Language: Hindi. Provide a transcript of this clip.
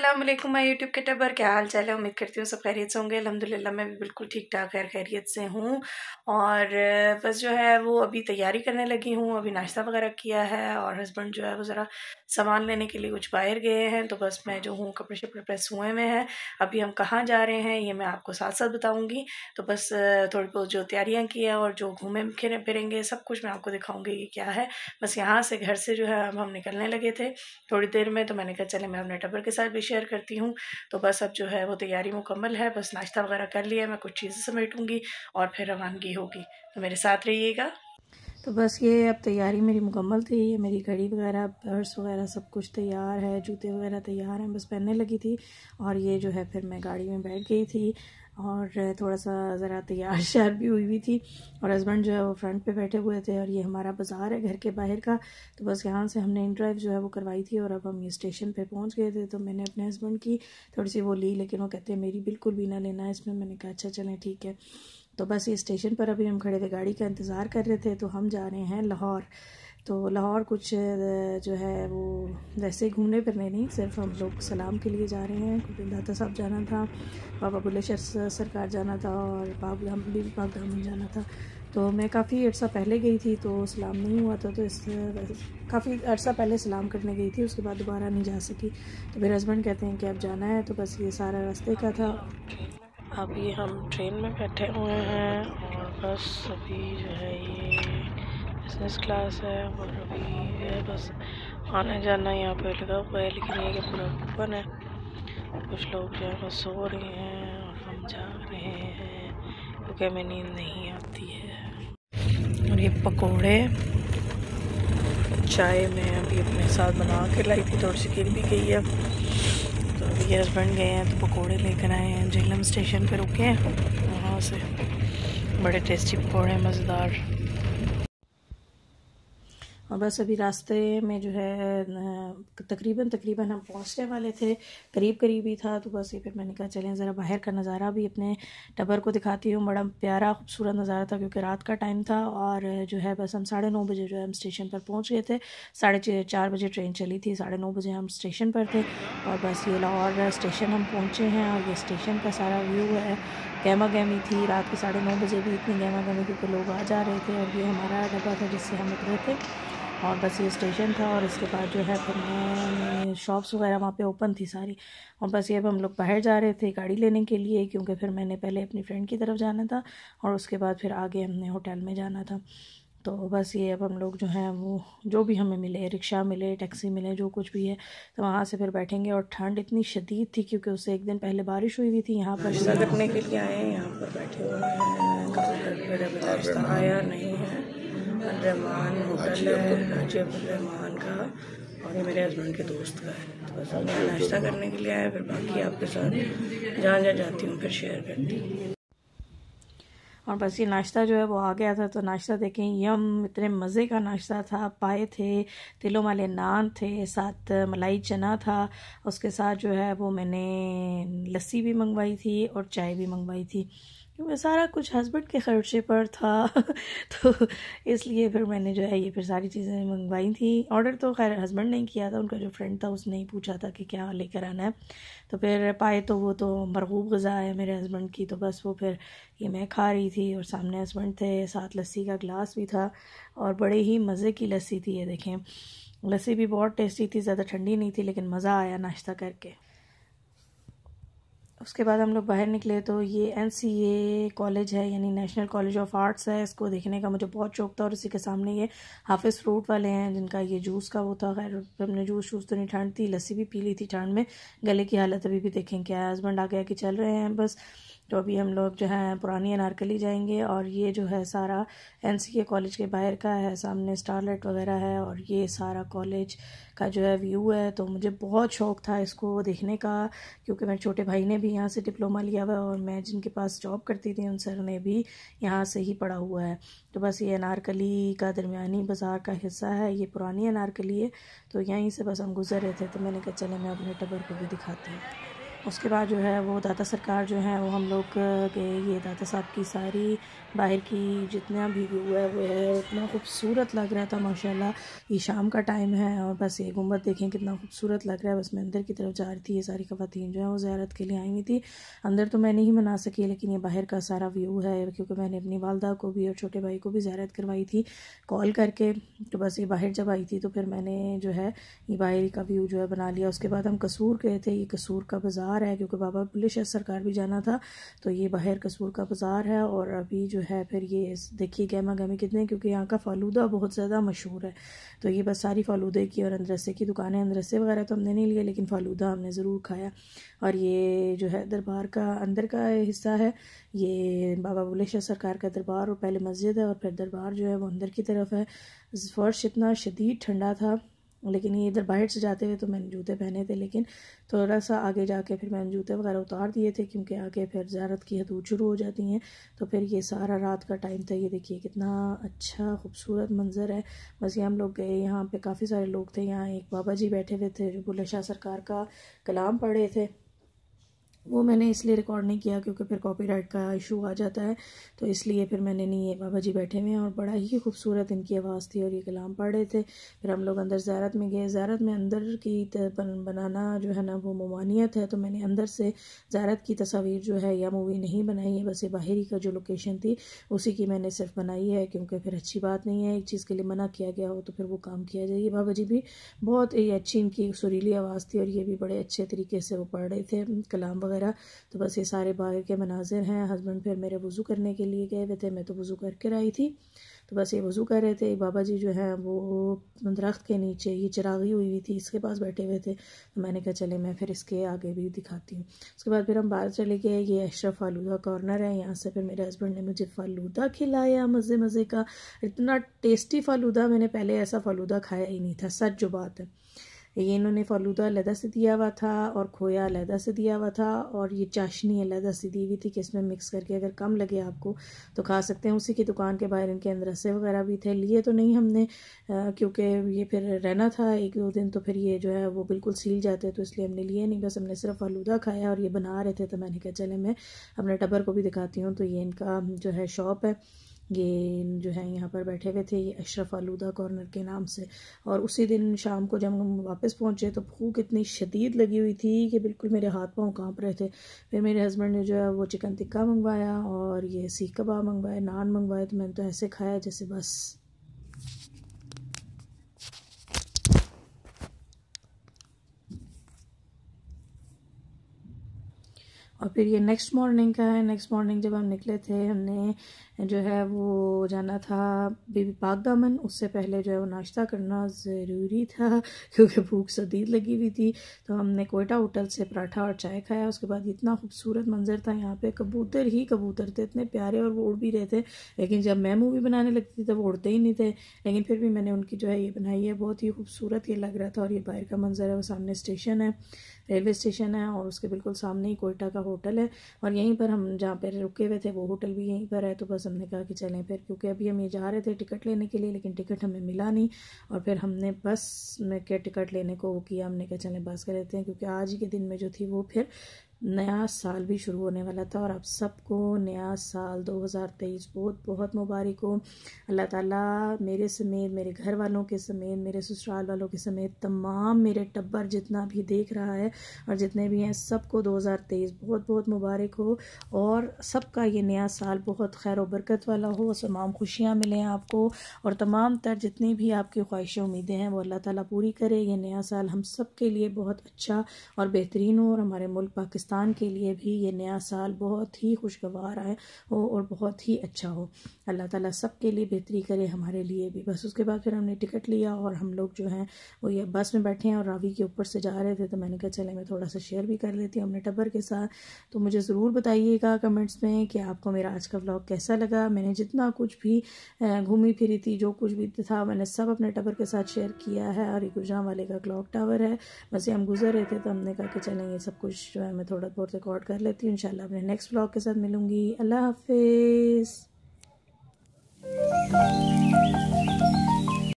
अस्सलाम वालेकुम माय यूट्यूब के टबर, क्या हाल चाल है। उम्मीद करती हूँ सब खैरियत से होंगे। अल्हम्दुलिल्लाह मैं भी बिल्कुल ठीक ठाक खैरियत से हूँ। और बस जो है वो अभी तैयारी करने लगी हूँ। अभी नाश्ता वगैरह किया है और हस्बैंड जो है वो ज़रा सामान लेने के लिए कुछ बाहर गए हैं, तो बस मैं जो हूँ कपड़े शपड़े प्रेस हुए में हैं। अभी हम कहाँ जा रहे हैं ये मैं आपको साथ साथ बताऊँगी। तो बस थोड़ी बहुत जो तैयारियाँ की हैं और जो घूमे फिरेंगे सब कुछ मैं आपको दिखाऊँगी कि क्या है। बस यहाँ से घर से जो है अब हम निकलने लगे थे थोड़ी देर में, तो मैंने कहा चले मैं अपने टब्बर के साथ भी शेयर करती हूँ। तो बस अब जो है वो तैयारी मुकम्मल है, बस नाश्ता वगैरह कर लिया, मैं कुछ चीज़ें समेटूँगी और फिर रवानगी होगी। तो मेरे साथ रहिएगा। तो बस ये अब तैयारी मेरी मुकम्मल थी। ये मेरी घड़ी वगैरह पर्स वगैरह सब कुछ तैयार है, जूते वगैरह तैयार हैं, बस पहनने लगी थी। और ये जो है फिर मैं गाड़ी में बैठ गई थी और थोड़ा सा ज़रा तैयार श्यार भी हुई थी। और हस्बैंड जो है वो फ्रंट पे बैठे हुए थे। और ये हमारा बाज़ार है घर के बाहर का, तो बस यहाँ से हमने इन ड्राइव जो है वो करवाई थी और अब हम ये स्टेशन पे पहुँच गए थे। तो मैंने अपने हस्बैंड की थोड़ी सी वो ली, लेकिन वो कहते हैं मेरी बिल्कुल भी ना लेना है इसमें। मैंने कहा अच्छा चलें ठीक है। तो बस ये स्टेशन पर अभी हम खड़े थे, गाड़ी का इंतज़ार कर रहे थे। तो हम जा रहे हैं लाहौर। तो लाहौर कुछ जो है वो वैसे घूमने फिरने नहीं, सिर्फ हम लोग सलाम के लिए जा रहे हैं। क्योंकि दाता साहब जाना था, बाबा बुल्ले शाह सरकार जाना था और बीबी पाक दामन जाना था। तो मैं काफ़ी अर्सा पहले गई थी तो सलाम नहीं हुआ था, तो इस काफ़ी अर्सा पहले सलाम करने गई थी, उसके बाद दोबारा नहीं जा सकी। तो मेरे हस्बैंड कहते हैं कि अब जाना है, तो बस ये सारा रास्ते का था। अभी हम ट्रेन में बैठे हुए हैं और बस अभी जो है ये बिजनेस क्लास है और अभी जो है बस आना जाना यहाँ पे लगा हुआ है, लेकिन ये कि पूरा ओपन है। कुछ लोग जो है वो सो रहे हैं और हम जाग रहे हैं क्योंकि हमें नींद नहीं आती है। और ये पकोड़े चाय में अभी अपने साथ बना के लाई थी, थोड़ी सी गिर भी गई है। तो अभी ये हस्बैंड गए हैं तो पकोड़े लेकर आए हैं। झेलम स्टेशन पे रुके हैं, वहाँ से बड़े टेस्टी पकोड़े मज़ेदार। और बस अभी रास्ते में जो है तकरीबन हम पहुंचने वाले थे, करीब ही था। तो बस ये फिर मैंने कहा चलें ज़रा बाहर का नज़ारा भी अपने टब्बर को दिखाती हूँ। बड़ा प्यारा खूबसूरत नज़ारा था क्योंकि रात का टाइम था। और जो है बस हम 9:30 बजे जो है हम स्टेशन पर पहुँच गए थे। 4:30 बजे ट्रेन चली थी, 9:30 बजे हम स्टेशन पर थे। और बस ये लाहौर स्टेशन हम पहुँचे हैं और ये स्टेशन का सारा व्यू है। गहमा गहमी थी रात के 9:30 बजे भी, इतनी गहमा गहमी क्योंकि लोग आ जा रहे थे। और ये हमारा डब्बा था जिससे हम उतरे थे और बस ये स्टेशन था। और इसके बाद जो है फिर मैं शॉप्स वगैरह वहाँ पे ओपन थी सारी। और बस ये अब हम लोग बाहर जा रहे थे गाड़ी लेने के लिए, क्योंकि फिर मैंने पहले अपनी फ्रेंड की तरफ जाना था और उसके बाद फिर आगे हमने होटल में जाना था। तो बस ये अब हम लोग जो हैं वो जो भी हमें मिले, रिक्शा मिले, टैक्सी मिले, जो कुछ भी है, तो वहाँ से फिर बैठेंगे। और ठंड इतनी शदीद थी क्योंकि उससे एक दिन पहले बारिश हुई थी। यहाँ पर नाश्ता करने के लिए आए हैं, यहाँ पर बैठे हुए हैं, नाश्ता आया नहीं है। रहमान होटल है हाजी रहमान का, और ये मेरे हस्बैंड के दोस्त का है। तो बस हम नाश्ता करने के लिए आए, फिर बाकी आपके साथ जहाँ जाती हूँ फिर शेयर करती हूँ। और बस ये नाश्ता जो है वो आ गया था। तो नाश्ता देखें, यम इतने मज़े का नाश्ता था। पाए थे, तिलों वाले नान थे, साथ मलाई चना था। उसके साथ जो है वो मैंने लस्सी भी मंगवाई थी और चाय भी मंगवाई थी, क्योंकि सारा कुछ हस्बैंड के खर्चे पर था। तो इसलिए फिर मैंने जो है ये फिर सारी चीज़ें मंगवाई थी। ऑर्डर तो खैर हस्बैंड ने किया था, उनका जो फ्रेंड था उसने ही पूछा था कि क्या लेकर आना है। तो फिर पाए तो वो तो मरगूब ग़िज़ा है मेरे हस्बैंड की, तो बस वो फिर ये मैं खा रही थी और सामने हस्बैंड थे, साथ लस्सी का गिलास भी था और बड़े ही मज़े की लस्सी थी। ये देखें, लस्सी भी बहुत टेस्टी थी, ज़्यादा ठंडी नहीं थी, लेकिन मज़ा आया नाश्ता करके। उसके बाद हम लोग बाहर निकले तो ये NCA कॉलेज है, यानी नेशनल कॉलेज ऑफ आर्ट्स है। इसको देखने का मुझे बहुत शौक था। और इसी के सामने ये हाफिज़ फ्रूट वाले हैं जिनका ये जूस का वो था। खैर हमने जूस तो नहीं, ठंड थी, लस्सी भी पी ली थी ठंड में। गले की हालत अभी भी देखें क्या है। हस्बैंड आ गया कि चल रहे हैं बस। तो अभी हम लोग जो है पुरानी अनारकली जाएंगे। और ये जो है सारा NCA कॉलेज के बाहर का है, सामने स्टारलाइट वगैरह है और ये सारा कॉलेज का जो है व्यू है। तो मुझे बहुत शौक़ था इसको देखने का, क्योंकि मेरे छोटे भाई ने भी यहाँ से डिप्लोमा लिया हुआ है और मैं जिनके पास जॉब करती थी उन सर ने भी यहाँ से ही पढ़ा हुआ है। तो बस ये अनारकली का दरमियानी बाज़ार का हिस्सा है, ये पुरानी अनारकली है। तो यहीं से बस हम गुजर रहे थे, तो मैंने कहा चले मैं अपने टब्बर को भी दिखाती हूँ। उसके बाद जो है वो दाता सरकार जो है वो हम लोग के ये दाता साहब की सारी बाहर की जितना भी व्यू है वो है इतना खूबसूरत लग रहा था माशाल्लाह। ये शाम का टाइम है और बस ये गुंबद देखें कितना खूबसूरत लग रहा है। बस मैं अंदर की तरफ जा रही थी, ये सारी ख़वातीन जो है वो ज़ियारत के लिए आई हुई थी। अंदर तो मैं नहीं मना सकी, लेकिन ये बाहर का सारा व्यू है क्योंकि मैंने अपनी वालदा को भी और छोटे भाई को भी ज़ियारत करवाई थी कॉल करके। तो बस ये बाहर जब आई थी तो फिर मैंने जो है ये बाहर का व्यू जो है बना लिया। उसके बाद हम कसूर गए थे, ये कसूर का बाज़ार है क्योंकि बाबा बुल्ले शाह सरकार भी जाना था, तो ये बाहर कसूर का बाज़ार है। और अभी जो है फिर ये देखिए गहमा गहमी कितने, क्योंकि यहाँ का फ़ालूदा बहुत ज़्यादा मशहूर है। तो ये बस सारी फ़ालूदे की और अंदरसे की दुकानें, अंदरसे वगैरह तो हमने नहीं लिए लेकिन फ़ालूदा हमने ज़रूर खाया। और ये जो है दरबार का अंदर का हिस्सा है, ये बाबा बुल्ले शाह सरकार का दरबार, और पहले मस्जिद है और फिर दरबार जो है वो अंदर की तरफ है। फर्श इतना शदीद ठंडा था, लेकिन ये इधर बाहर से जाते हुए तो मैंने जूते पहने थे, लेकिन थोड़ा सा आगे जाके फिर मैंने जूते वगैरह उतार दिए थे क्योंकि आगे फिर ज़ियारत की हदूद शुरू हो जाती हैं। तो फिर ये सारा रात का टाइम था, ये देखिए कितना अच्छा खूबसूरत मंज़र है। बस ये हम लोग गए, यहाँ पे काफ़ी सारे लोग थे। यहाँ एक बाबा जी बैठे हुए थे जो बुल्ले शाह सरकार का कलाम पढ़ रहे थे। वो मैंने इसलिए रिकॉर्ड नहीं किया क्योंकि फिर कॉपीराइट का इशू आ जाता है, तो इसलिए फिर मैंने नहीं। ये बाबा जी बैठे हुए हैं और बड़ा ही खूबसूरत इनकी आवाज़ थी और ये कलाम पढ़ रहे थे। फिर हम लोग अंदर ज़ियारत में गए। ज़ियारत में अंदर की बनाना जो है ना वो ममानियत है, तो मैंने अंदर से ज़ियारत की तस्वीर जो है या मूवी नहीं बनाई है, बस ये बाहरी का जो लोकेशन थी उसी की मैंने सिर्फ बनाई है क्योंकि फिर अच्छी बात नहीं है एक चीज़ के लिए मना किया गया हो तो फिर वो काम किया जाए। बाबा जी भी बहुत ही अच्छी इनकी सुरीली आवाज़ थी और ये भी बड़े अच्छे तरीके से वो पढ़ रहे थे कलाम वगैरह। तो बस ये सारे बाहर के मनाजिर हैं। हस्बैंड फिर मेरे वज़ू करने के लिए गए हुए थे, मैं तो वज़ू करके आई थी। तो बस ये वज़ू कर रहे थे। बाबा जी जो है वो दरख्त के नीचे ये चिरागी हुई थी इसके पास बैठे हुए थे, तो मैंने कहा चले मैं फिर इसके आगे भी दिखाती हूँ। उसके बाद फिर हम बाहर चले गए। ये अशरफ फालूदा कॉर्नर है, यहाँ से फिर मेरे हस्बैंड ने मुझे फ़ालूदा खिलाया मज़े मज़े का। इतना टेस्टी फ़ालूदा मैंने पहले ऐसा फ़ालूदा खाया ही नहीं था, सच जो बात है। ये इन्होंने फ़ालूदा अलहदा से दिया हुआ था और खोया अलहदा से दिया हुआ था और ये चाशनी अलहदा से दी हुई थी कि इसमें मिक्स करके अगर कम लगे आपको तो खा सकते हैं। उसी की दुकान के बाहर इनके अंदर रस्से वगैरह भी थे, लिए तो नहीं हमने क्योंकि ये फिर रहना था 1-2 दिन, तो फिर ये जो है वो बिल्कुल सील जाते तो इसलिए हमने लिए नहीं। बस हमने सिर्फ फ़ालूदा खाया और ये बना रहे थे, तो मैंने कहा चले मैं अपने टब्बर को भी दिखाती हूँ। तो ये इनका जो है शॉप है, ये जो है यहाँ पर बैठे हुए थे, ये अशरफ फालूदा कॉर्नर के नाम से। और उसी दिन शाम को जब हम वापस पहुँचे तो भूख इतनी शदीद लगी हुई थी कि बिल्कुल मेरे हाथ पाँव काँप रहे थे। फिर मेरे हस्बैंड ने जो है वो चिकन टिक्का मंगवाया और ये सीख कबाब मंगवाए, नान मंगवाए, तो मैंने तो ऐसे खाया जैसे बस। और फिर ये नेक्स्ट मॉर्निंग का है। नेक्स्ट मॉर्निंग जब हम निकले थे, हमने जो है वो जाना था बीबी पाक दामन। उससे पहले जो है वो नाश्ता करना ज़रूरी था क्योंकि भूख शदीद लगी हुई थी। तो हमने कोयटा होटल से पराठा और चाय खाया। उसके बाद इतना खूबसूरत मंजर था यहाँ पे, कबूतर ही कबूतर थे, इतने प्यारे, और वो उड़ भी रहे थे। लेकिन जब मैं मूवी बनाने लगती थी तब वो उड़ते ही नहीं थे, लेकिन फिर भी मैंने उनकी जो है ये बनाई है, बहुत ही खूबसूरत ये लग रहा था। और ये बाहर का मंजर है, वो सामने स्टेशन है, रेलवे स्टेशन है, और उसके बिल्कुल सामने ही कोयटा का होटल है। और यहीं पर हम जहाँ पर रुके हुए थे वो होटल भी यहीं पर है। तो बस हमने कहा कि चलें फिर, क्योंकि अभी हम ये जा रहे थे टिकट लेने के लिए, लेकिन टिकट हमें मिला नहीं। और फिर हमने बस में के टिकट लेने को वो किया, हमने कहा चलें बस कर लेते हैं, क्योंकि आज के दिन में जो थी वो फिर नया साल भी शुरू होने वाला था। और आप सबको नया साल 2023 बहुत बहुत मुबारक हो। अल्लाह ताला मेरे समेत, मेरे घर वालों के समेत, मेरे ससुराल वालों के समेत तमाम मेरे टब्बर जितना भी देख रहा है और जितने भी हैं सबको 2023 बहुत बहुत मुबारक हो। और सबका ये नया साल बहुत खैर और बरकत वाला हो, तमाम खुशियाँ मिलें आपको, और तमाम तर जितनी भी आपकी ख्वाहिशें उम्मीदें हैं वो अल्लाह ताला पूरी करे। ये नया साल हम सब के लिए बहुत अच्छा और बेहतरीन हो, और हमारे मुल्क पाकिस्तान के लिए भी ये नया साल बहुत ही खुशगवार आए हो और बहुत ही अच्छा हो। अल्लाह ताला सब के लिए बेहतरी करे, हमारे लिए भी। बस उसके बाद फिर हमने टिकट लिया और हम लोग जो हैं वो ये बस में बैठे हैं और रावी के ऊपर से जा रहे थे। तो मैंने कहा चले मैं थोड़ा सा शेयर भी कर लेती हूँ अपने टब्बर के साथ। तो मुझे ज़रूर बताइएगा कमेंट्स में कि आपको मेरा आज का व्लॉग कैसा लगा। मैंने जितना कुछ भी घूमी फिरी थी, जो कुछ भी था, मैंने सब अपने टब्बर के साथ शेयर किया है। और ये गुजरां वाले का क्लॉक टावर है, बस हम गुजर रहे थे तो हमने कहा कि चलें ये सब कुछ जो है मैं थोड़ा बहुत रिकॉर्ड कर लेती हूँ। इंशाल्लाह अपने नेक्स्ट व्लॉग के साथ मिलूँगी। अल्लाह हाफिज़।